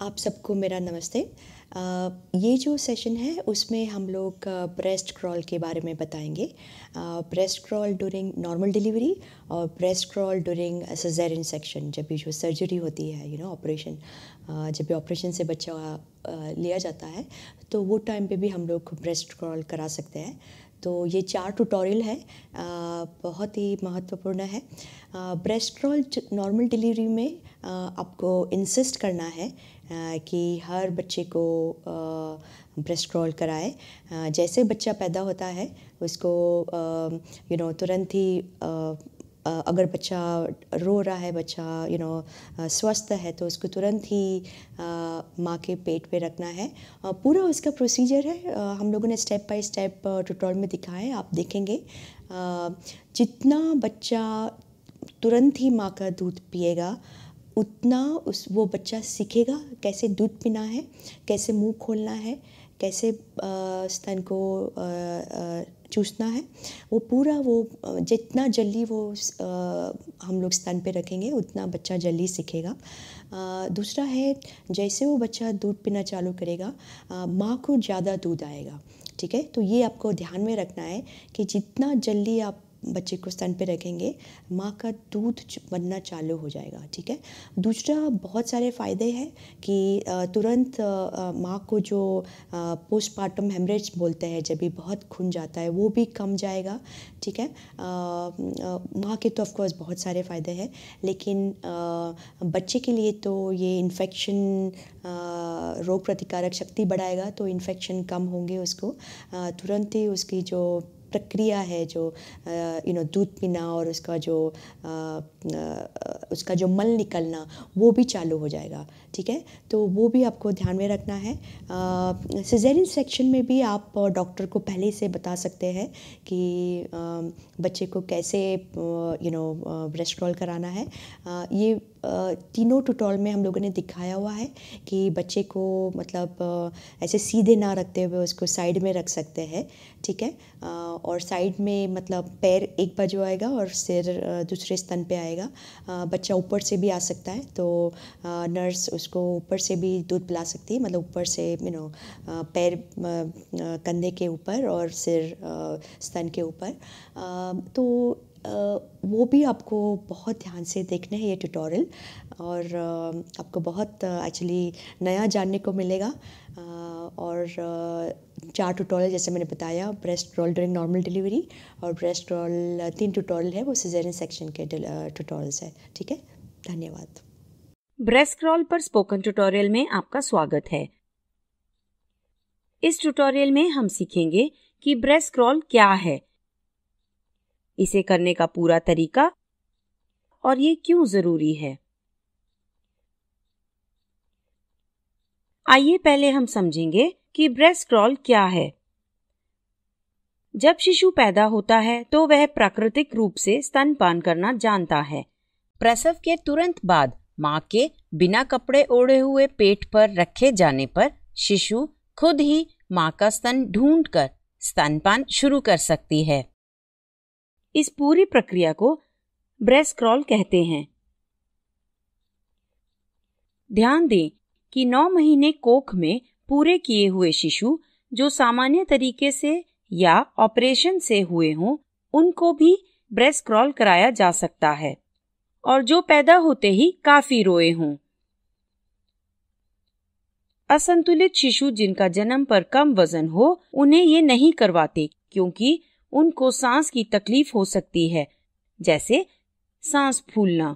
आप सबको मेरा नमस्ते। ये जो सेशन है उसमें हम लोग ब्रेस्ट क्रॉल के बारे में बताएंगे। Breast crawl during normal delivery और breast crawl during caesarean section, जब भी जो सर्जरी होती है ऑपरेशन, जब भी ऑपरेशन से बच्चा लिया जाता है तो वो टाइम पे भी हम लोग ब्रेस्ट क्रॉल करा सकते हैं। तो ये 4 ट्यूटोरियल है, बहुत ही महत्वपूर्ण है। ब्रेस्ट क्रॉल नॉर्मल डिलीवरी में आपको इंसिस्ट करना है कि हर बच्चे को ब्रेस्ट क्रॉल कराए। जैसे बच्चा पैदा होता है उसको तुरंत ही अगर बच्चा रो रहा है, बच्चा स्वस्थ है, तो उसको तुरंत ही माँ के पेट पे रखना है। पूरा उसका प्रोसीजर है, हम लोगों ने स्टेप बाय स्टेप ट्यूटोरियल में दिखाया है, आप देखेंगे। जितना बच्चा तुरंत ही माँ का दूध पिएगा उतना वो बच्चा सीखेगा कैसे दूध पीना है, कैसे मुंह खोलना है, कैसे स्तन को चूसना है। वो पूरा जितना जल्दी वो हम लोग स्तन पे रखेंगे उतना बच्चा जल्दी सीखेगा। दूसरा है, जैसे वो बच्चा दूध पीना चालू करेगा माँ को ज़्यादा दूध आएगा, ठीक है। तो ये आपको ध्यान में रखना है कि जितना जल्दी आप बच्चे को स्तन पे रखेंगे माँ का दूध बनना चालू हो जाएगा, ठीक है। दूसरा, बहुत सारे फ़ायदे हैं कि तुरंत माँ को जो पोस्टमार्टम हेमरेज बोलते हैं, जब भी बहुत खून जाता है, वो भी कम जाएगा, ठीक है। माँ के तो ऑफकोर्स बहुत सारे फ़ायदे हैं, लेकिन बच्चे के लिए तो ये इन्फेक्शन, रोग प्रतिकारक शक्ति बढ़ाएगा, तो इन्फेक्शन कम होंगे उसको। तुरंत ही उसकी जो प्रक्रिया है, जो दूध पीना और उसका जो मल निकलना, वो भी चालू हो जाएगा, ठीक है। तो वो भी आपको ध्यान में रखना है। सिज़ेरियन सेक्शन में भी आप डॉक्टर को पहले से बता सकते हैं कि बच्चे को कैसे ब्रेस्ट क्रॉल कराना है। ये तीनों ट्यूटोरियल में हम लोगों ने दिखाया हुआ है कि बच्चे को मतलब ऐसे सीधे ना रखते हुए उसको साइड में रख सकते हैं, ठीक है। और साइड में मतलब पैर एक बाजू आएगा और सिर दूसरे स्तन पे आएगा। बच्चा ऊपर से भी आ सकता है, तो नर्स उसको ऊपर से भी दूध पिला सकती है, मतलब ऊपर से पैर कंधे के ऊपर और सिर स्तन के ऊपर। तो वो भी आपको बहुत ध्यान से देखना है ये ट्यूटोरियल, और आपको बहुत एक्चुअली नया जानने को मिलेगा। और 4 ट्यूटोरियल जैसे मैंने बताया, breast crawl during normal delivery और ब्रेस्ट क्रॉल 3 ट्यूटोरियल है, वो सिज़ेरियन सेक्शन के ट्यूटोरियल्स है, ठीक है। धन्यवाद। ब्रेस्ट क्रॉल पर स्पोकन ट्यूटोरियल में आपका स्वागत है। इस ट्यूटोरियल में हम सीखेंगे कि ब्रेस्ट क्रॉल क्या है, इसे करने का पूरा तरीका और ये क्यों जरूरी है। आइए पहले हम समझेंगे कि ब्रेस्ट क्रॉल क्या है। जब शिशु पैदा होता है तो वह प्राकृतिक रूप से स्तनपान करना जानता है। प्रसव के तुरंत बाद माँ के बिना कपड़े ओढ़े हुए पेट पर रखे जाने पर शिशु खुद ही माँ का स्तन ढूंढकर स्तनपान शुरू कर सकती है। इस पूरी प्रक्रिया को ब्रेस्ट क्रॉल कहते हैं। ध्यान दें कि 9 महीने कोख में पूरे किए हुए शिशु जो सामान्य तरीके से या ऑपरेशन से हुए हों, उनको भी ब्रेस्ट क्रॉल कराया जा सकता है, और जो पैदा होते ही काफी रोए हों। असंतुलित शिशु जिनका जन्म पर कम वजन हो, उन्हें ये नहीं करवाते, क्योंकि उनको सांस की तकलीफ हो सकती है, जैसे सांस फूलना।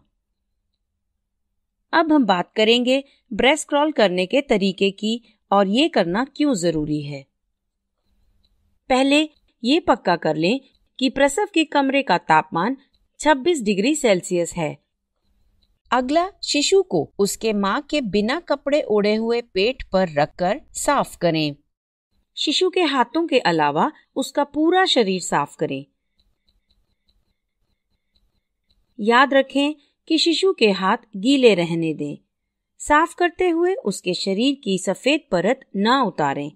अब हम बात करेंगे ब्रेस्ट क्रॉल करने के तरीके की और ये करना क्यों जरूरी है। पहले ये पक्का कर लें कि प्रसव के कमरे का तापमान 26 डिग्री सेल्सियस है। अगला, शिशु को उसके माँ के बिना कपड़े ओढ़े हुए पेट पर रखकर साफ करें। शिशु के हाथों के अलावा उसका पूरा शरीर साफ करें। याद रखें कि शिशु के हाथ गीले रहने दें। साफ करते हुए उसके शरीर की सफेद परत ना उतारें।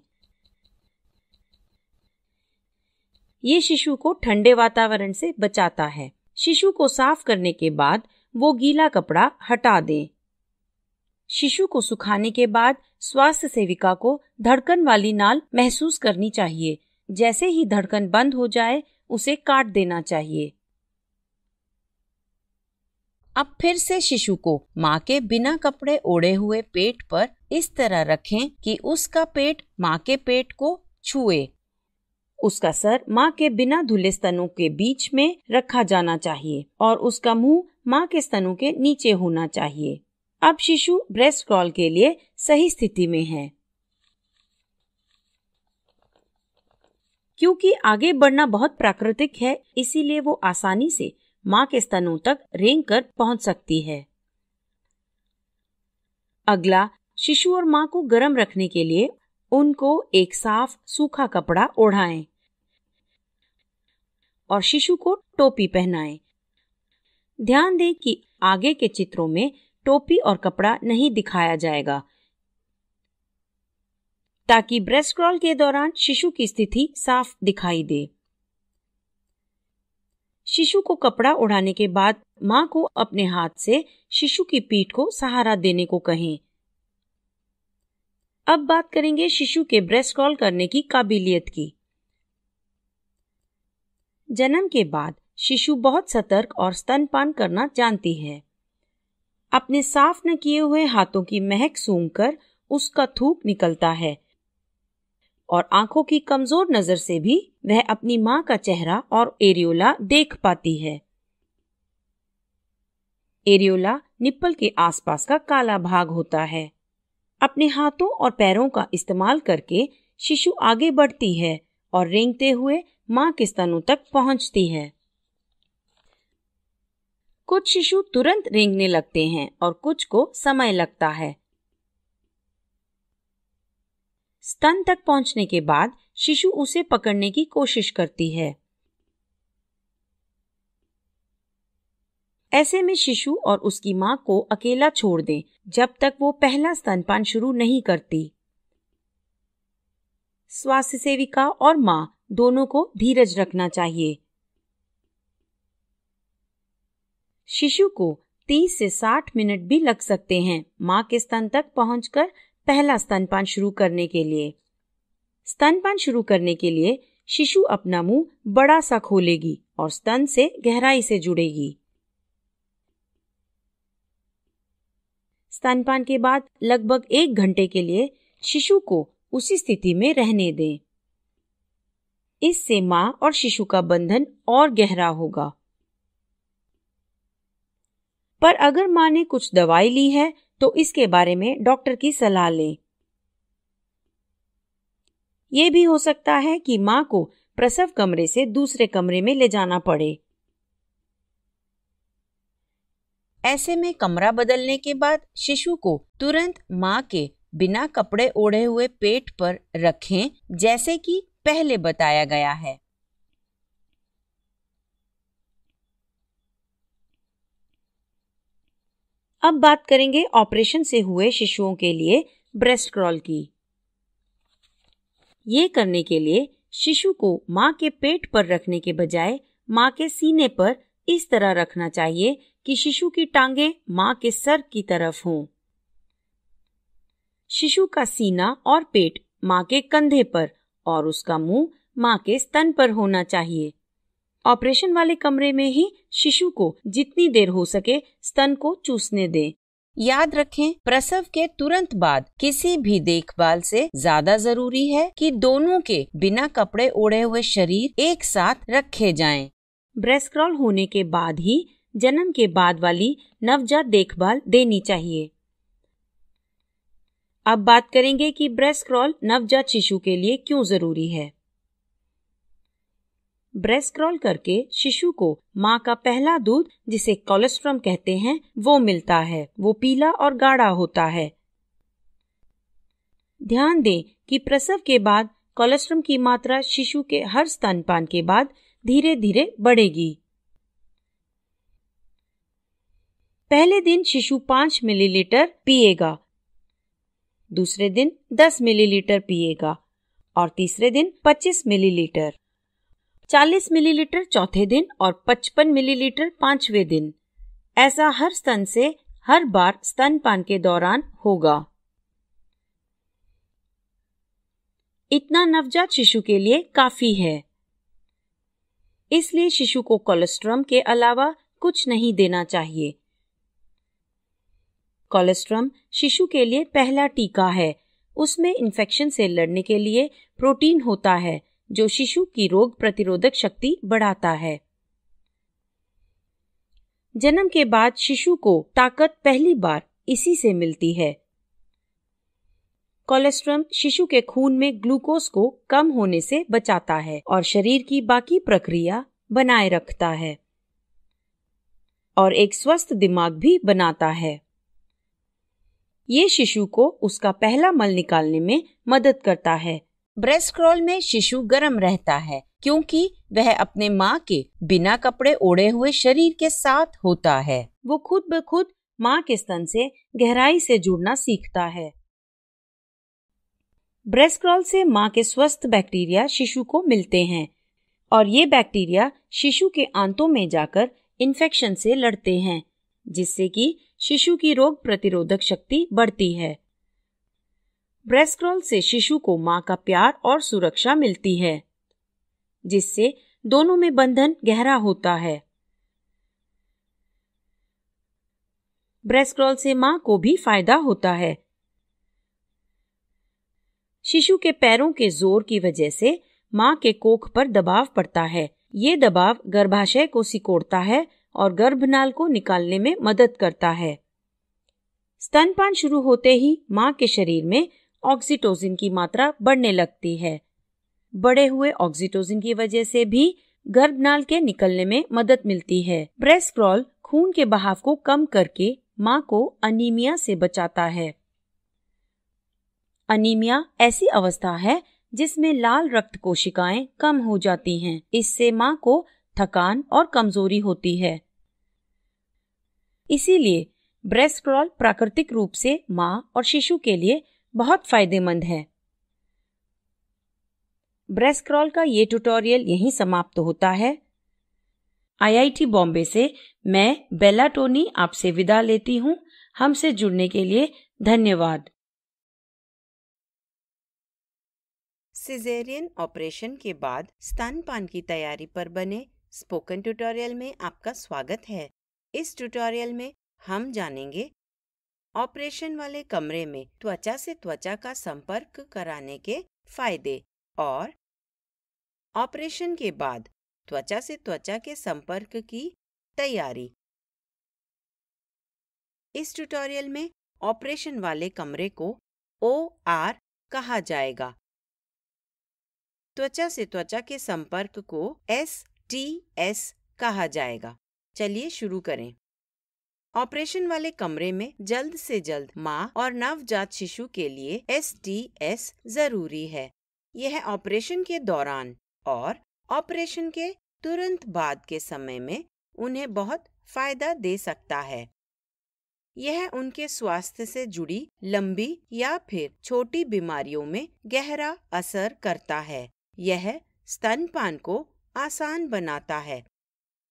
ये शिशु को ठंडे वातावरण से बचाता है। शिशु को साफ करने के बाद वो गीला कपड़ा हटा दें। शिशु को सुखाने के बाद स्वास्थ्य सेविका को धड़कन वाली नाल महसूस करनी चाहिए। जैसे ही धड़कन बंद हो जाए उसे काट देना चाहिए। अब फिर से शिशु को माँ के बिना कपड़े ओढ़े हुए पेट पर इस तरह रखें कि उसका पेट माँ के पेट को छुए। उसका सर माँ के बिना धुले स्तनों के बीच में रखा जाना चाहिए और उसका मुंह माँ के स्तनों के नीचे होना चाहिए। अब शिशु ब्रेस्ट क्रॉल के लिए सही स्थिति में है। क्योंकि आगे बढ़ना बहुत प्राकृतिक है, इसीलिए वो आसानी से माँ के स्तनों तक रेंग कर पहुंच सकती है। अगला, शिशु और माँ को गर्म रखने के लिए उनको एक साफ सूखा कपड़ा ओढ़ाएं और शिशु को टोपी पहनाएं। ध्यान दें कि आगे के चित्रों में टोपी और कपड़ा नहीं दिखाया जाएगा, ताकि ब्रेस्ट क्रॉल के दौरान शिशु की स्थिति साफ दिखाई दे। शिशु को कपड़ा ओढ़ाने के बाद मां को अपने हाथ से शिशु की पीठ को सहारा देने को कहें। अब बात करेंगे शिशु के ब्रेस्ट क्रॉल करने की काबिलियत की। जन्म के बाद शिशु बहुत सतर्क और स्तनपान करना जानती है। अपने साफ न किए हुए हाथों की महक सूंघकर उसका थूक निकलता है और आंखों की कमजोर नजर से भी वह अपनी मां का चेहरा और एरियोला देख पाती है। एरियोला निप्पल के आसपास का काला भाग होता है। अपने हाथों और पैरों का इस्तेमाल करके शिशु आगे बढ़ती है और रेंगते हुए मां के स्तनों तक पहुंचती है। कुछ शिशु तुरंत रेंगने लगते हैं और कुछ को समय लगता है। स्तन तक पहुंचने के बाद शिशु उसे पकड़ने की कोशिश करती है। ऐसे में शिशु और उसकी मां को अकेला छोड़ दें जब तक वो पहला स्तनपान शुरू नहीं करती। स्वास्थ्य सेविका और मां दोनों को धीरज रखना चाहिए। शिशु को 30 से 60 मिनट भी लग सकते हैं मां के स्तन तक पहुंचकर पहला स्तनपान शुरू करने के लिए। स्तनपान शुरू करने के लिए शिशु अपना मुंह बड़ा सा खोलेगी और स्तन से गहराई से जुड़ेगी। स्तनपान के बाद लगभग 1 घंटे के लिए शिशु को उसी स्थिति में रहने दें। इससे मां और शिशु का बंधन और गहरा होगा। पर अगर मां ने कुछ दवाई ली है तो इसके बारे में डॉक्टर की सलाह लें। यह भी हो सकता है कि मां को प्रसव कमरे से दूसरे कमरे में ले जाना पड़े। ऐसे में कमरा बदलने के बाद शिशु को तुरंत मां के बिना कपड़े ओढ़े हुए पेट पर रखें, जैसे कि पहले बताया गया है। अब बात करेंगे ऑपरेशन से हुए शिशुओं के लिए ब्रेस्ट क्रॉल की। ये करने के लिए शिशु को मां के पेट पर रखने के बजाय मां के सीने पर इस तरह रखना चाहिए कि शिशु की टांगें मां के सर की तरफ हों। शिशु का सीना और पेट मां के कंधे पर और उसका मुंह मां के स्तन पर होना चाहिए। ऑपरेशन वाले कमरे में ही शिशु को जितनी देर हो सके स्तन को चूसने दें। याद रखें, प्रसव के तुरंत बाद किसी भी देखभाल से ज्यादा जरूरी है कि दोनों के बिना कपड़े ओढ़े हुए शरीर एक साथ रखे जाएं। ब्रेस्ट क्रॉल होने के बाद ही जन्म के बाद वाली नवजात देखभाल देनी चाहिए। अब बात करेंगे कि ब्रेस्ट क्रॉल नवजात शिशु के लिए क्यों जरूरी है। ब्रेस्ट क्रॉल करके शिशु को मां का पहला दूध, जिसे कोलोस्ट्रम कहते हैं, वो मिलता है। वो पीला और गाढ़ा होता है। ध्यान दें कि प्रसव के बाद कोलोस्ट्रम की मात्रा शिशु के हर स्तनपान के बाद धीरे धीरे बढ़ेगी। पहले दिन शिशु 5 मिलीलीटर पिएगा, दूसरे दिन 10 मिलीलीटर पिएगा और तीसरे दिन 25 मिलीलीटर, 40 मिलीलीटर चौथे दिन और 55 मिलीलीटर 5वें दिन। ऐसा हर स्तन से हर बार स्तनपान के दौरान होगा। इतना नवजात शिशु के लिए काफी है, इसलिए शिशु को कोलोस्ट्रम के अलावा कुछ नहीं देना चाहिए। कोलोस्ट्रम शिशु के लिए पहला टीका है। उसमें इन्फेक्शन से लड़ने के लिए प्रोटीन होता है जो शिशु की रोग प्रतिरोधक शक्ति बढ़ाता है। जन्म के बाद शिशु को ताकत पहली बार इसी से मिलती है। कोलोस्ट्रम शिशु के खून में ग्लूकोज को कम होने से बचाता है और शरीर की बाकी प्रक्रिया बनाए रखता है और एक स्वस्थ दिमाग भी बनाता है। ये शिशु को उसका पहला मल निकालने में मदद करता है। ब्रेस्ट क्रॉल में शिशु गर्म रहता है क्योंकि वह अपने माँ के बिना कपड़े ओढ़े हुए शरीर के साथ होता है। वो खुद ब खुद माँ के स्तन से गहराई से जुड़ना सीखता है। ब्रेस्ट क्रॉल से माँ के स्वस्थ बैक्टीरिया शिशु को मिलते हैं और ये बैक्टीरिया शिशु के आंतों में जाकर इन्फेक्शन से लड़ते हैं, जिससे कि शिशु की रोग प्रतिरोधक शक्ति बढ़ती है। ब्रेस्ट क्रॉल से शिशु को माँ का प्यार और सुरक्षा मिलती है, जिससे दोनों में बंधन गहरा होता है। ब्रेस्ट क्रॉल से माँ को भी फायदा होता है। शिशु के पैरों के जोर की वजह से माँ के कोख पर दबाव पड़ता है। ये दबाव गर्भाशय को सिकोड़ता है और गर्भनाल को निकालने में मदद करता है। स्तनपान शुरू होते ही माँ के शरीर में ऑक्सीटोसिन की मात्रा बढ़ने लगती है। बढ़े हुए ऑक्सीटोसिन की वजह से भी गर्भनाल के निकलने में मदद मिलती है। ब्रेस्ट क्रॉल खून के बहाव को कम करके माँ को अनीमिया से बचाता है। अनीमिया ऐसी अवस्था है जिसमें लाल रक्त कोशिकाएं कम हो जाती हैं। इससे माँ को थकान और कमजोरी होती है। इसीलिए ब्रेस्ट क्रॉल प्राकृतिक रूप से माँ और शिशु के लिए बहुत फायदेमंद है। ब्रेस्ट क्रॉल का ये ट्यूटोरियल यहीं समाप्त होता है। IIT बॉम्बे से मैं बेला टोनी आपसे विदा लेती हूँ। हमसे जुड़ने के लिए धन्यवाद। सिजेरियन ऑपरेशन के बाद स्तनपान की तैयारी पर बने स्पोकन ट्यूटोरियल में आपका स्वागत है। इस ट्यूटोरियल में हम जानेंगे ऑपरेशन वाले कमरे में त्वचा से त्वचा का संपर्क कराने के फायदे और ऑपरेशन के बाद त्वचा से त्वचा के संपर्क की तैयारी। इस ट्यूटोरियल में ऑपरेशन वाले कमरे को OR कहा जाएगा। त्वचा से त्वचा के संपर्क को STS कहा जाएगा। चलिए शुरू करें। ऑपरेशन वाले कमरे में जल्द से जल्द माँ और नवजात शिशु के लिए STS जरूरी है। यह ऑपरेशन के दौरान और ऑपरेशन के तुरंत बाद के समय में उन्हें बहुत फायदा दे सकता है। यह उनके स्वास्थ्य से जुड़ी लंबी या फिर छोटी बीमारियों में गहरा असर करता है। यह स्तनपान को आसान बनाता है।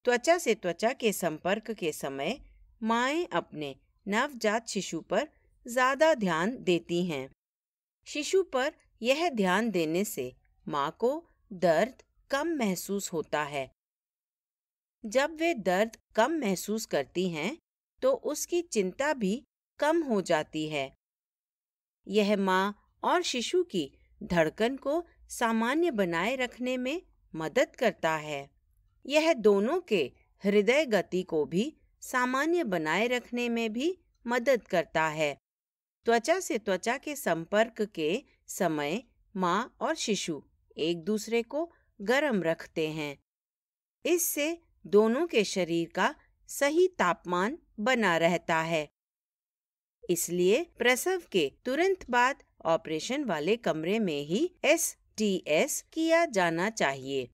त्वचा से त्वचा के संपर्क के समय माएँ अपने नवजात शिशु पर ज्यादा ध्यान देती हैं। शिशु पर यह ध्यान देने से माँ को दर्द कम महसूस होता है। जब वे दर्द कम महसूस करती हैं, तो उसकी चिंता भी कम हो जाती है। यह माँ और शिशु की धड़कन को सामान्य बनाए रखने में मदद करता है। यह दोनों के हृदय गति को भी सामान्य बनाए रखने में भी मदद करता है। त्वचा से त्वचा के संपर्क के समय माँ और शिशु एक दूसरे को गर्म रखते हैं। इससे दोनों के शरीर का सही तापमान बना रहता है। इसलिए प्रसव के तुरंत बाद ऑपरेशन वाले कमरे में ही STS किया जाना चाहिए।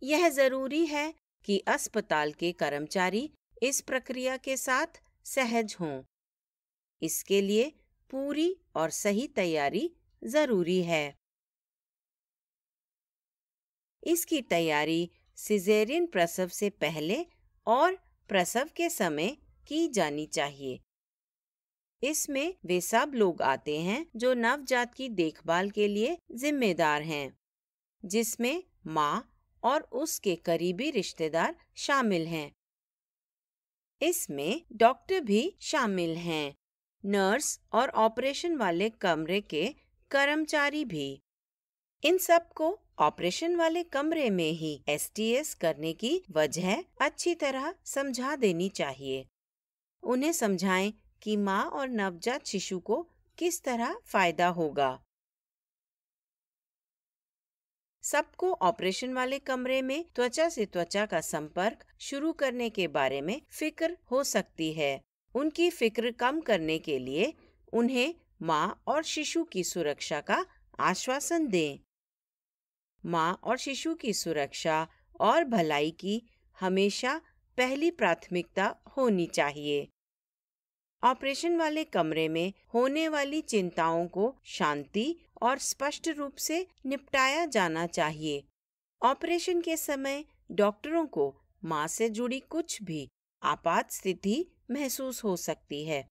यह जरूरी है कि अस्पताल के कर्मचारी इस प्रक्रिया के साथ सहज हों। इसके लिए पूरी और सही तैयारी जरूरी है। इसकी तैयारी सिजेरियन प्रसव से पहले और प्रसव के समय की जानी चाहिए। इसमें वे सब लोग आते हैं जो नवजात की देखभाल के लिए जिम्मेदार हैं, जिसमें माँ और उसके करीबी रिश्तेदार शामिल हैं। इसमें डॉक्टर भी शामिल हैं, नर्स और ऑपरेशन वाले कमरे के कर्मचारी भी। इन सब को ऑपरेशन वाले कमरे में ही STS करने की वजह अच्छी तरह समझा देनी चाहिए। उन्हें समझाएं कि माँ और नवजात शिशु को किस तरह फायदा होगा। सबको ऑपरेशन वाले कमरे में त्वचा से त्वचा का संपर्क शुरू करने के बारे में फिक्र हो सकती है। उनकी फिक्र कम करने के लिए उन्हें माँ और शिशु की सुरक्षा का आश्वासन दें। माँ और शिशु की सुरक्षा और भलाई की हमेशा पहली प्राथमिकता होनी चाहिए। ऑपरेशन वाले कमरे में होने वाली चिंताओं को शांति और स्पष्ट रूप से निपटाया जाना चाहिए। ऑपरेशन के समय डॉक्टरों को माँ से जुड़ी कुछ भी आपात स्थिति महसूस हो सकती है।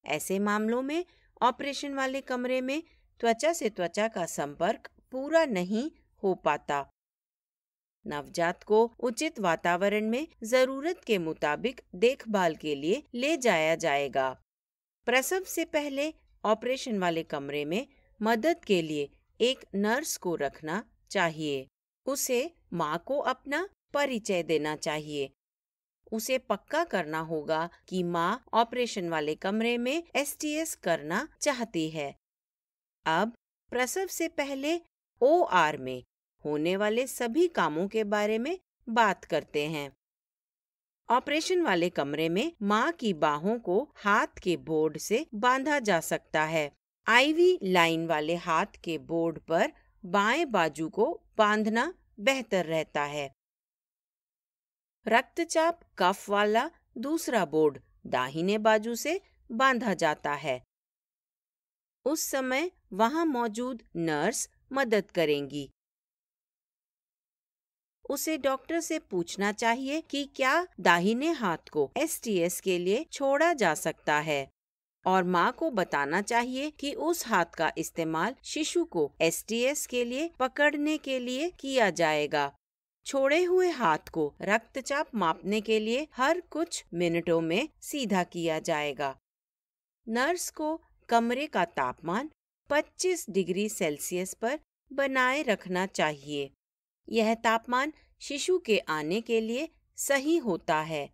ऐसे मामलों में ऑपरेशन वाले कमरे में त्वचा से त्वचा का संपर्क पूरा नहीं हो पाता। नवजात को उचित वातावरण में जरूरत के मुताबिक देखभाल के लिए ले जाया जाएगा। प्रसव से पहले ऑपरेशन वाले कमरे में मदद के लिए एक नर्स को रखना चाहिए। उसे माँ को अपना परिचय देना चाहिए। उसे पक्का करना होगा कि माँ ऑपरेशन वाले कमरे में STS करना चाहती है। अब प्रसव से पहले OR में होने वाले सभी कामों के बारे में बात करते हैं। ऑपरेशन वाले कमरे में माँ की बाहों को हाथ के बोर्ड से बांधा जा सकता है। IV लाइन वाले हाथ के बोर्ड पर बाएं बाजू को बांधना बेहतर रहता है। रक्तचाप कफ वाला दूसरा बोर्ड दाहिने बाजू से बांधा जाता है। उस समय वहां मौजूद नर्स मदद करेंगी। उसे डॉक्टर से पूछना चाहिए कि क्या दाहिने हाथ को STS के लिए छोड़ा जा सकता है, और माँ को बताना चाहिए कि उस हाथ का इस्तेमाल शिशु को STS के लिए पकड़ने के लिए किया जाएगा। छोड़े हुए हाथ को रक्तचाप मापने के लिए हर कुछ मिनटों में सीधा किया जाएगा। नर्स को कमरे का तापमान 25 डिग्री सेल्सियस पर बनाए रखना चाहिए। यह तापमान शिशु के आने के लिए सही होता है।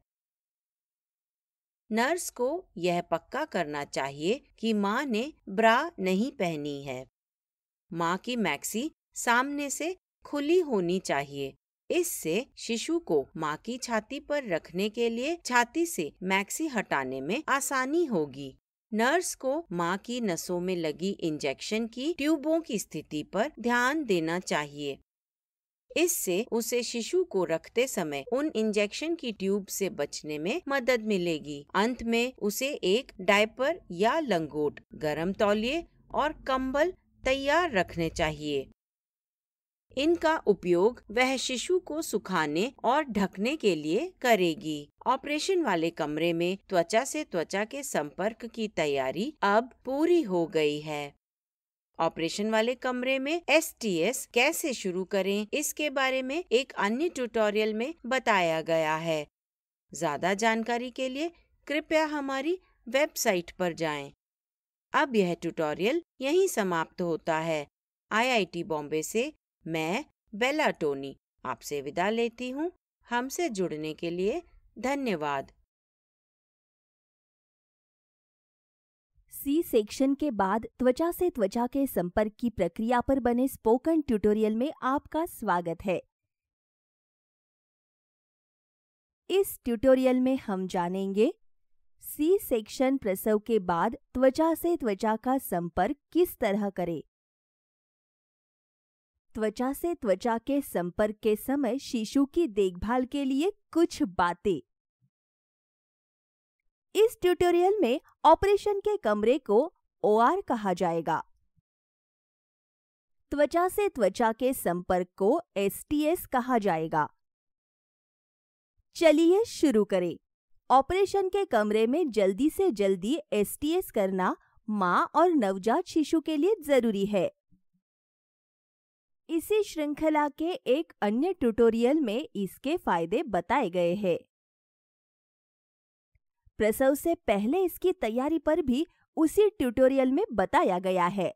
नर्स को यह पक्का करना चाहिए कि माँ ने ब्रा नहीं पहनी है। माँ की मैक्सी सामने से खुली होनी चाहिए। इससे शिशु को माँ की छाती पर रखने के लिए छाती से मैक्सी हटाने में आसानी होगी। नर्स को माँ की नसों में लगी इंजेक्शन की ट्यूबों की स्थिति पर ध्यान देना चाहिए। इससे उसे शिशु को रखते समय उन इंजेक्शन की ट्यूब से बचने में मदद मिलेगी। अंत में उसे एक डायपर या लंगोट, गर्म तौलिए और कंबल तैयार रखने चाहिए। इनका उपयोग वह शिशु को सुखाने और ढकने के लिए करेगी। ऑपरेशन वाले कमरे में त्वचा से त्वचा के संपर्क की तैयारी अब पूरी हो गई है। ऑपरेशन वाले कमरे में STS कैसे शुरू करें, इसके बारे में एक अन्य ट्यूटोरियल में बताया गया है। ज्यादा जानकारी के लिए कृपया हमारी वेबसाइट पर जाएं। अब यह ट्यूटोरियल यहीं समाप्त होता है। IIT बॉम्बे से मैं बेला टोनी आपसे विदा लेती हूँ। हमसे जुड़ने के लिए धन्यवाद। C सेक्शन के बाद त्वचा से त्वचा के संपर्क की प्रक्रिया पर बने स्पोकन ट्यूटोरियल में आपका स्वागत है। इस ट्यूटोरियल में हम जानेंगे C सेक्शन प्रसव के बाद त्वचा से त्वचा का संपर्क किस तरह करें। त्वचा से त्वचा के संपर्क के समय शिशु की देखभाल के लिए कुछ बातें। इस ट्यूटोरियल में ऑपरेशन के कमरे को OR कहा जाएगा। त्वचा से त्वचा के संपर्क को STS कहा जाएगा। चलिए शुरू करें। ऑपरेशन के कमरे में जल्दी से जल्दी STS करना माँ और नवजात शिशु के लिए जरूरी है। इसी श्रृंखला के एक अन्य ट्यूटोरियल में इसके फायदे बताए गए हैं। प्रसव से पहले इसकी तैयारी पर भी उसी ट्यूटोरियल में बताया गया है।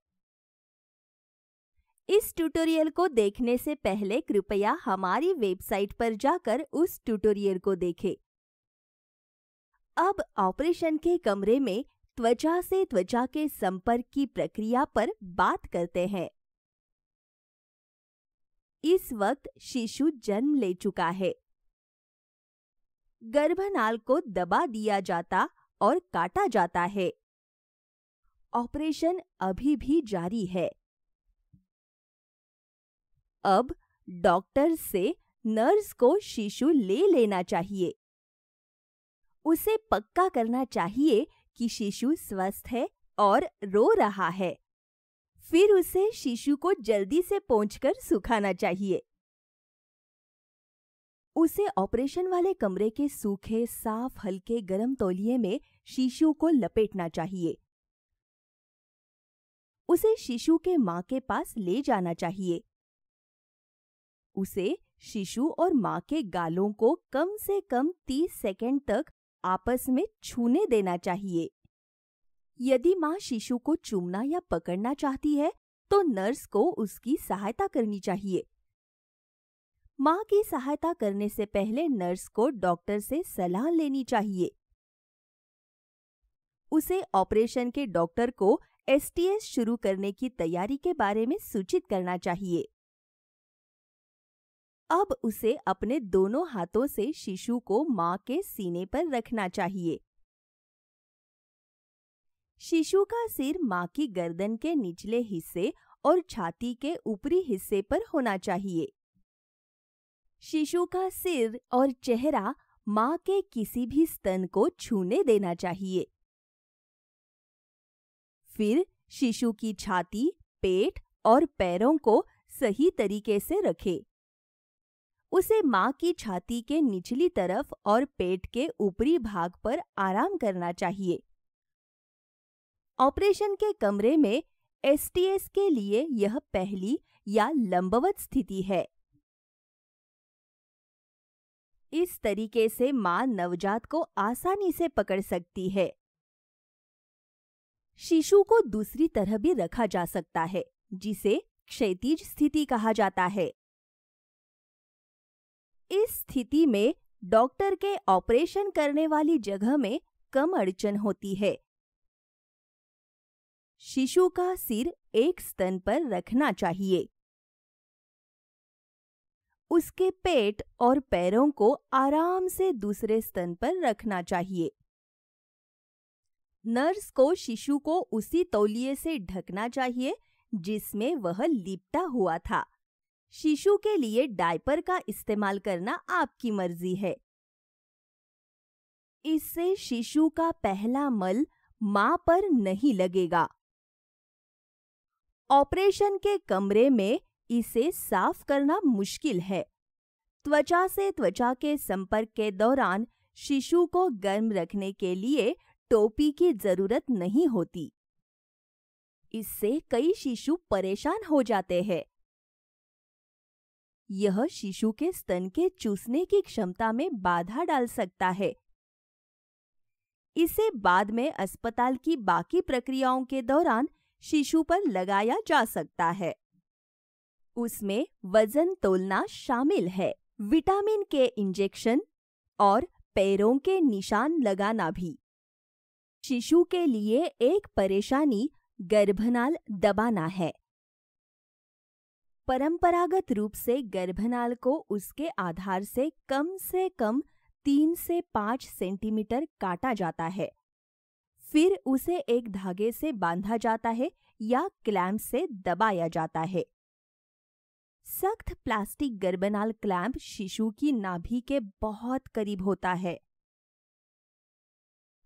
इस ट्यूटोरियल को देखने से पहले कृपया हमारी वेबसाइट पर जाकर उस ट्यूटोरियल को देखें। अब ऑपरेशन के कमरे में त्वचा से त्वचा के संपर्क की प्रक्रिया पर बात करते हैं। इस वक्त शिशु जन्म ले चुका है। गर्भनाल को दबा दिया जाता और काटा जाता है। ऑपरेशन अभी भी जारी है। अब डॉक्टर से नर्स को शिशु ले लेना चाहिए। उसे पक्का करना चाहिए कि शिशु स्वस्थ है और रो रहा है। फिर उसे शिशु को जल्दी से पोंछकर सुखाना चाहिए। उसे ऑपरेशन वाले कमरे के सूखे, साफ, हल्के गर्म तौलिए में शिशु को लपेटना चाहिए। उसे शिशु के मां के पास ले जाना चाहिए। उसे शिशु और मां के गालों को कम से कम 30 सेकंड तक आपस में छूने देना चाहिए। यदि मां शिशु को चूमना या पकड़ना चाहती है तो नर्स को उसकी सहायता करनी चाहिए। मां की सहायता करने से पहले नर्स को डॉक्टर से सलाह लेनी चाहिए। उसे ऑपरेशन के डॉक्टर को STS शुरू करने की तैयारी के बारे में सूचित करना चाहिए। अब उसे अपने दोनों हाथों से शिशु को मां के सीने पर रखना चाहिए। शिशु का सिर मां की गर्दन के निचले हिस्से और छाती के ऊपरी हिस्से पर होना चाहिए। शिशु का सिर और चेहरा मां के किसी भी स्तन को छूने देना चाहिए। फिर शिशु की छाती, पेट और पैरों को सही तरीके से रखें। उसे मां की छाती के निचली तरफ और पेट के ऊपरी भाग पर आराम करना चाहिए। ऑपरेशन के कमरे में STS के लिए यह पहली या लंबवत स्थिति है। इस तरीके से मां नवजात को आसानी से पकड़ सकती है। शिशु को दूसरी तरह भी रखा जा सकता है, जिसे क्षैतिज स्थिति कहा जाता है। इस स्थिति में डॉक्टर के ऑपरेशन करने वाली जगह में कम अड़चन होती है। शिशु का सिर एक स्तन पर रखना चाहिए। उसके पेट और पैरों को आराम से दूसरे स्तन पर रखना चाहिए। नर्स को शिशु को उसी तौलिए से ढकना चाहिए जिसमें वह लिपटा हुआ था। शिशु के लिए डायपर का इस्तेमाल करना आपकी मर्जी है। इससे शिशु का पहला मल मां पर नहीं लगेगा। ऑपरेशन के कमरे में इसे साफ करना मुश्किल है। त्वचा से त्वचा के संपर्क के दौरान शिशु को गर्म रखने के लिए टोपी की जरूरत नहीं होती। इससे कई शिशु परेशान हो जाते हैं। यह शिशु के स्तन के चूसने की क्षमता में बाधा डाल सकता है। इसे बाद में अस्पताल की बाकी प्रक्रियाओं के दौरान शिशु पर लगाया जा सकता है। उसमें वजन तोलना शामिल है, विटामिन के इंजेक्शन और पैरों के निशान लगाना भी। शिशु के लिए एक परेशानी गर्भनाल दबाना है। परंपरागत रूप से गर्भनाल को उसके आधार से कम 3 से 5 सेंटीमीटर काटा जाता है। फिर उसे एक धागे से बांधा जाता है या क्लैंप से दबाया जाता है। सख्त प्लास्टिक गर्भनाल क्लैंप शिशु की नाभि के बहुत करीब होता है।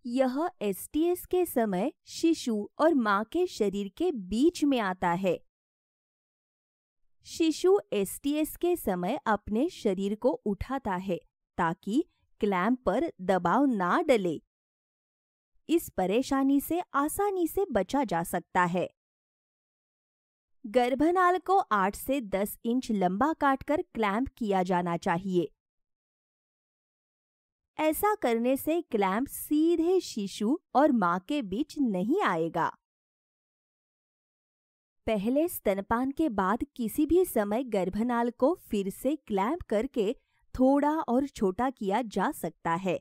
यह STS के समय शिशु और मां के शरीर के बीच में आता है। शिशु STS के समय अपने शरीर को उठाता है ताकि क्लैंप पर दबाव ना डले। इस परेशानी से आसानी से बचा जा सकता है। गर्भनाल को 8 से 10 इंच लंबा काटकर क्लैंप किया जाना चाहिए। ऐसा करने से क्लैंप सीधे शिशु और मां के बीच नहीं आएगा। पहले स्तनपान के बाद किसी भी समय गर्भनाल को फिर से क्लैंप करके थोड़ा और छोटा किया जा सकता है।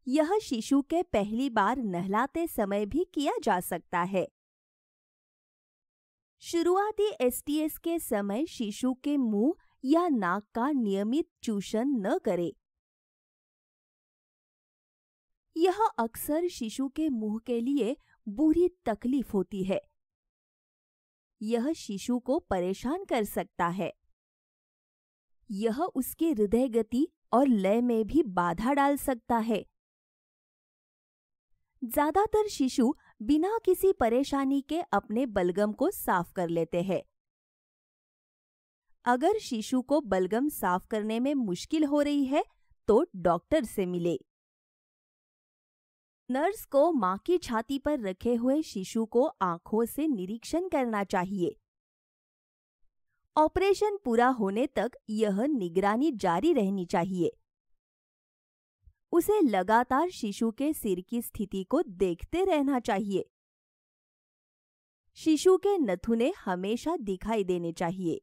यह शिशु के पहली बार नहलाते समय भी किया जा सकता है। शुरुआती एसटीएस के समय शिशु के मुंह या नाक का नियमित चूषण न करें। यह अक्सर शिशु के मुंह के लिए बुरी तकलीफ होती है। यह शिशु को परेशान कर सकता है। यह उसकी हृदय गति और लय में भी बाधा डाल सकता है। ज्यादातर शिशु बिना किसी परेशानी के अपने बलगम को साफ कर लेते हैं। अगर शिशु को बलगम साफ करने में मुश्किल हो रही है तो डॉक्टर से मिले। नर्स को मां की छाती पर रखे हुए शिशु को आंखों से निरीक्षण करना चाहिए। ऑपरेशन पूरा होने तक यह निगरानी जारी रहनी चाहिए। उसे लगातार शिशु के सिर की स्थिति को देखते रहना चाहिए। शिशु के नथुने हमेशा दिखाई देने चाहिए।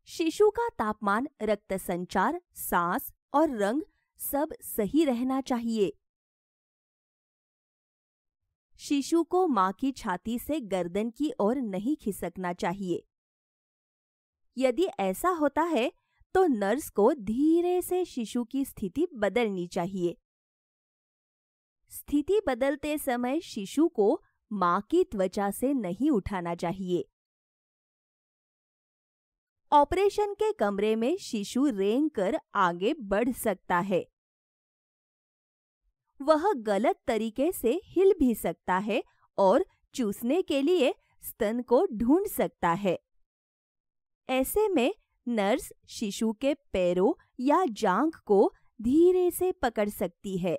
शिशु का तापमान, रक्त संचार, सांस और रंग सब सही रहना चाहिए। शिशु को मां की छाती से गर्दन की ओर नहीं खिसकना चाहिए। यदि ऐसा होता है तो नर्स को धीरे से शिशु की स्थिति बदलनी चाहिए। स्थिति बदलते समय शिशु को मां की त्वचा से नहीं उठाना चाहिए। ऑपरेशन के कमरे में शिशु रेंग कर आगे बढ़ सकता है। वह गलत तरीके से हिल भी सकता है और चूसने के लिए स्तन को ढूंढ सकता है। ऐसे में नर्स शिशु के पैरों या जांघ को धीरे से पकड़ सकती है।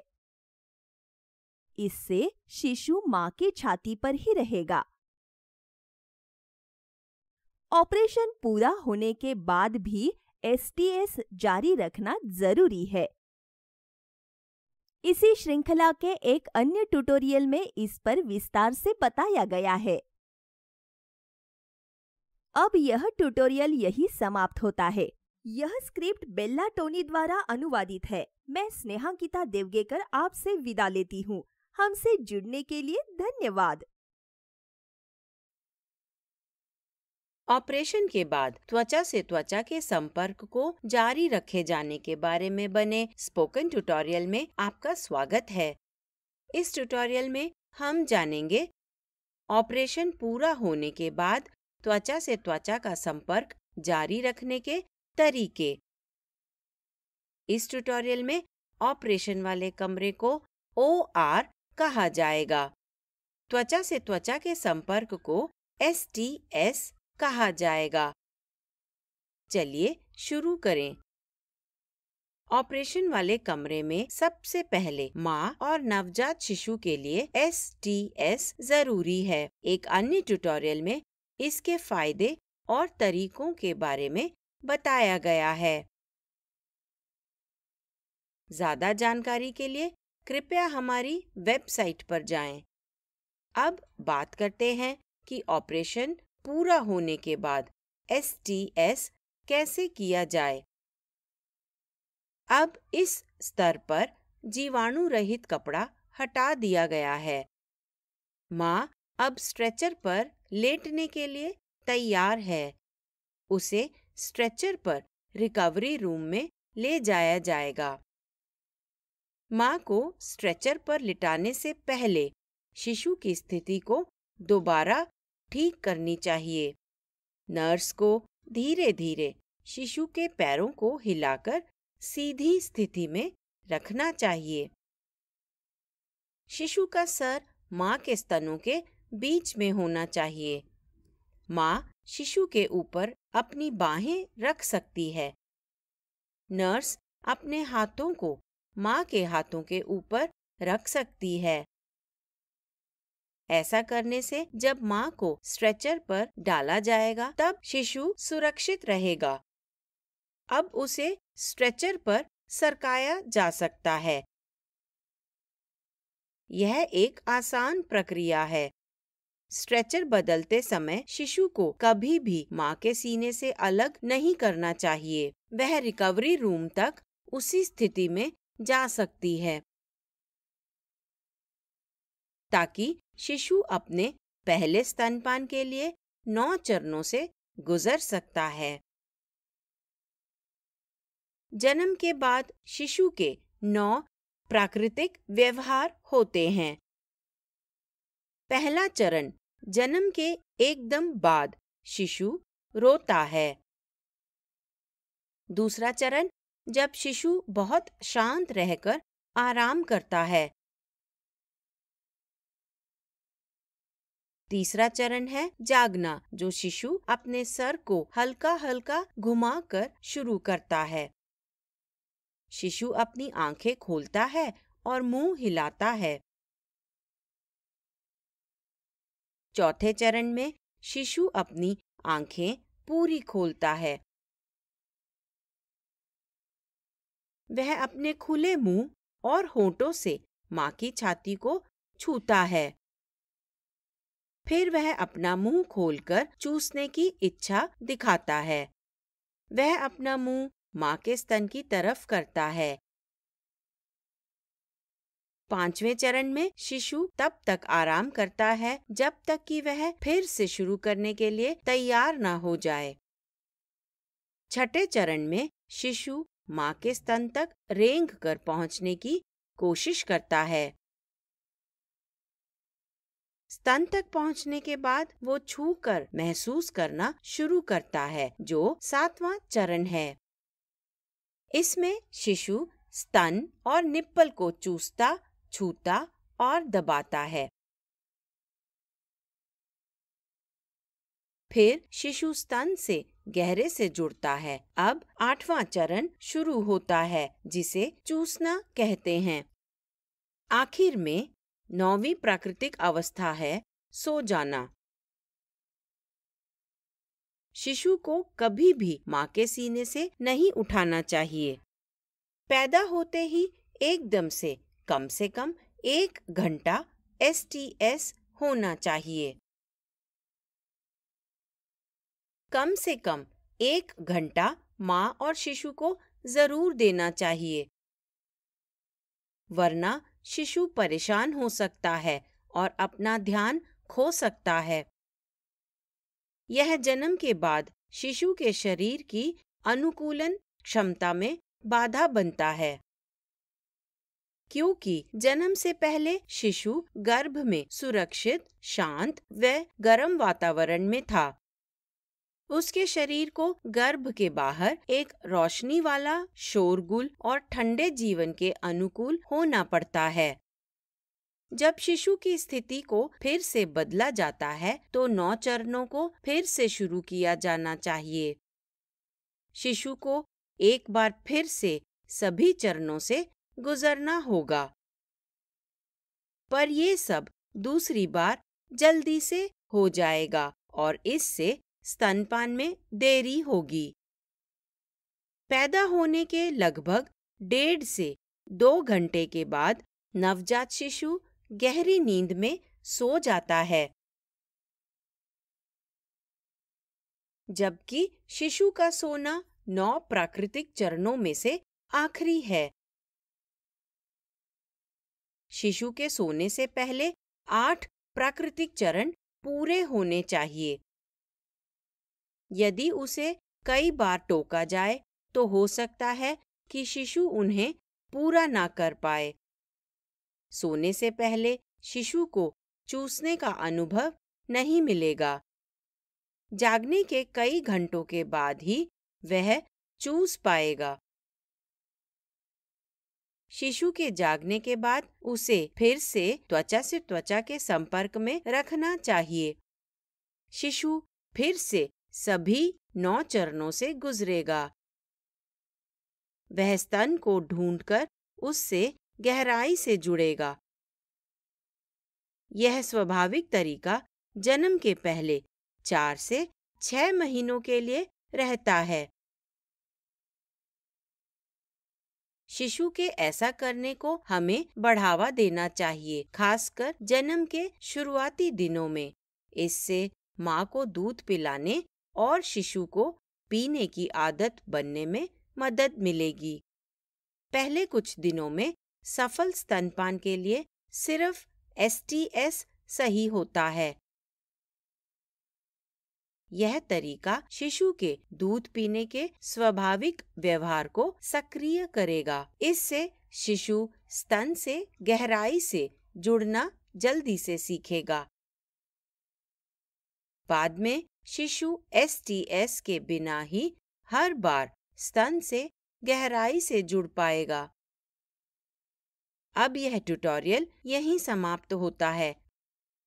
इससे शिशु मां की छाती पर ही रहेगा। ऑपरेशन पूरा होने के बाद भी एसटीएस जारी रखना जरूरी है। इसी श्रृंखला के एक अन्य ट्यूटोरियल में इस पर विस्तार से बताया गया है। अब यह ट्यूटोरियल यही समाप्त होता है। यह स्क्रिप्ट बेल्ला टोनी द्वारा अनुवादित है। मैं स्नेहांकिता देवगेकर आपसे विदा लेती हूँ। हमसे जुड़ने के लिए धन्यवाद। ऑपरेशन के बाद त्वचा से त्वचा के संपर्क को जारी रखे जाने के बारे में बने स्पोकन ट्यूटोरियल में आपका स्वागत है। इस ट्यूटोरियल में हम जानेंगे ऑपरेशन पूरा होने के बाद त्वचा से त्वचा का संपर्क जारी रखने के तरीके। इस ट्यूटोरियल में ऑपरेशन वाले कमरे को OR कहा जाएगा। त्वचा से त्वचा के संपर्क को STS कहा जाएगा। चलिए शुरू करें। ऑपरेशन वाले कमरे में सबसे पहले मां और नवजात शिशु के लिए STS जरूरी है। एक अन्य ट्यूटोरियल में इसके फायदे और तरीकों के बारे में बताया गया है। ज्यादा जानकारी के लिए कृपया हमारी वेबसाइट पर जाएं। अब बात करते हैं कि ऑपरेशन पूरा होने के बाद STS कैसे किया जाए। अब इस स्तर पर जीवाणु रहित कपड़ा हटा दिया गया है। मां अब स्ट्रेचर पर लेटने के लिए तैयार है। उसे स्ट्रेचर पर रिकवरी रूम में ले जाया जाएगा। मां को स्ट्रेचर पर लिटाने से पहले शिशु की स्थिति को दोबारा ठीक करनी चाहिए। नर्स को धीरे धीरे शिशु के पैरों को हिलाकर सीधी स्थिति में रखना चाहिए। शिशु का सर मां के स्तनों के बीच में होना चाहिए। मां शिशु के ऊपर अपनी बाहें रख सकती है। नर्स अपने हाथों को माँ के हाथों के ऊपर रख सकती है। ऐसा करने से जब माँ को स्ट्रेचर पर डाला जाएगा तब शिशु सुरक्षित रहेगा। अब उसे स्ट्रेचर पर सरकाया जा सकता है। यह एक आसान प्रक्रिया है। स्ट्रेचर बदलते समय शिशु को कभी भी माँ के सीने से अलग नहीं करना चाहिए। वह रिकवरी रूम तक उसी स्थिति में जा सकती है ताकि शिशु अपने पहले स्तनपान के लिए 9 चरणों से गुजर सकता है। जन्म के बाद शिशु के 9 प्राकृतिक व्यवहार होते हैं। पहला चरण, जन्म के एकदम बाद शिशु रोता है। दूसरा चरण, जब शिशु बहुत शांत रहकर आराम करता है। तीसरा चरण है जागना, जो शिशु अपने सर को हल्का हल्का घुमाकर शुरू करता है। शिशु अपनी आंखें खोलता है और मुंह हिलाता है। चौथे चरण में शिशु अपनी आंखें पूरी खोलता है। वह अपने खुले मुंह और होठों से माँ की छाती को छूता है। फिर वह अपना मुंह खोलकर चूसने की इच्छा दिखाता है। वह अपना मुंह माँ के स्तन की तरफ करता है। पांचवें चरण में शिशु तब तक आराम करता है जब तक कि वह फिर से शुरू करने के लिए तैयार न हो जाए। छठे चरण में शिशु माँ के स्तन तक रेंग कर पहुँचने की कोशिश करता है। स्तन तक पहुँचने के बाद वो छूकर महसूस करना शुरू करता है, जो 7वां चरण है। इसमें शिशु स्तन और निप्पल को चूसता, छूता और दबाता है। फिर शिशु स्तन से गहरे से जुड़ता है। अब 8वां चरण शुरू होता है, जिसे चूसना कहते हैं। आखिर में 9वीं प्राकृतिक अवस्था है सो जाना। शिशु को कभी भी माँ के सीने से नहीं उठाना चाहिए। पैदा होते ही एकदम से कम 1 घंटा STS होना चाहिए। कम से कम 1 घंटा माँ और शिशु को जरूर देना चाहिए, वरना शिशु परेशान हो सकता है और अपना ध्यान खो सकता है। यह जन्म के बाद शिशु के शरीर की अनुकूलन क्षमता में बाधा बनता है, क्योंकि जन्म से पहले शिशु गर्भ में सुरक्षित, शांत व गर्म वातावरण में था। उसके शरीर को गर्भ के बाहर एक रोशनी वाला, शोरगुल और ठंडे जीवन के अनुकूल होना पड़ता है। जब शिशु की स्थिति को फिर से बदला जाता है तो 9 चरणों को फिर से शुरू किया जाना चाहिए। शिशु को एक बार फिर से सभी चरणों से गुजरना होगा, पर ये सब दूसरी बार जल्दी से हो जाएगा और इससे स्तनपान में देरी होगी। पैदा होने के लगभग 1.5 से 2 घंटे के बाद नवजात शिशु गहरी नींद में सो जाता है, जबकि शिशु का सोना 9 प्राकृतिक चरणों में से आखिरी है। शिशु के सोने से पहले 8 प्राकृतिक चरण पूरे होने चाहिए। यदि उसे कई बार टोका जाए तो हो सकता है कि शिशु उन्हें पूरा ना कर पाए। सोने से पहले शिशु को चूसने का अनुभव नहीं मिलेगा। जागने के कई घंटों के बाद ही वह चूस पाएगा। शिशु के जागने के बाद उसे फिर से त्वचा के संपर्क में रखना चाहिए। शिशु फिर से सभी 9 चरणों से गुजरेगा। वह स्तन को ढूंढकर उससे गहराई से जुड़ेगा। यह स्वाभाविक तरीका जन्म के पहले 4 से 6 महीनों के लिए रहता है। शिशु के ऐसा करने को हमें बढ़ावा देना चाहिए, खासकर जन्म के शुरुआती दिनों में। इससे माँ को दूध पिलाने और शिशु को पीने की आदत बनने में मदद मिलेगी। पहले कुछ दिनों में सफल स्तनपान के लिए सिर्फ STS सही होता है। यह तरीका शिशु के दूध पीने के स्वाभाविक व्यवहार को सक्रिय करेगा। इससे शिशु स्तन से गहराई से जुड़ना जल्दी से सीखेगा। बाद में शिशु STS के बिना ही हर बार स्तन से गहराई से जुड़ पाएगा। अब यह ट्यूटोरियल यहीं समाप्त होता है।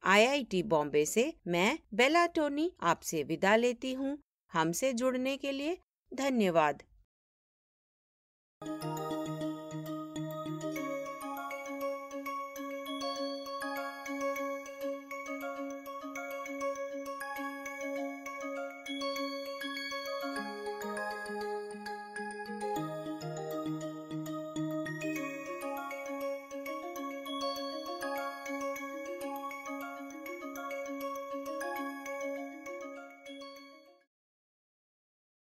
IIT बॉम्बे से मैं बेला टोनी आपसे विदा लेती हूँ। हमसे जुड़ने के लिए धन्यवाद।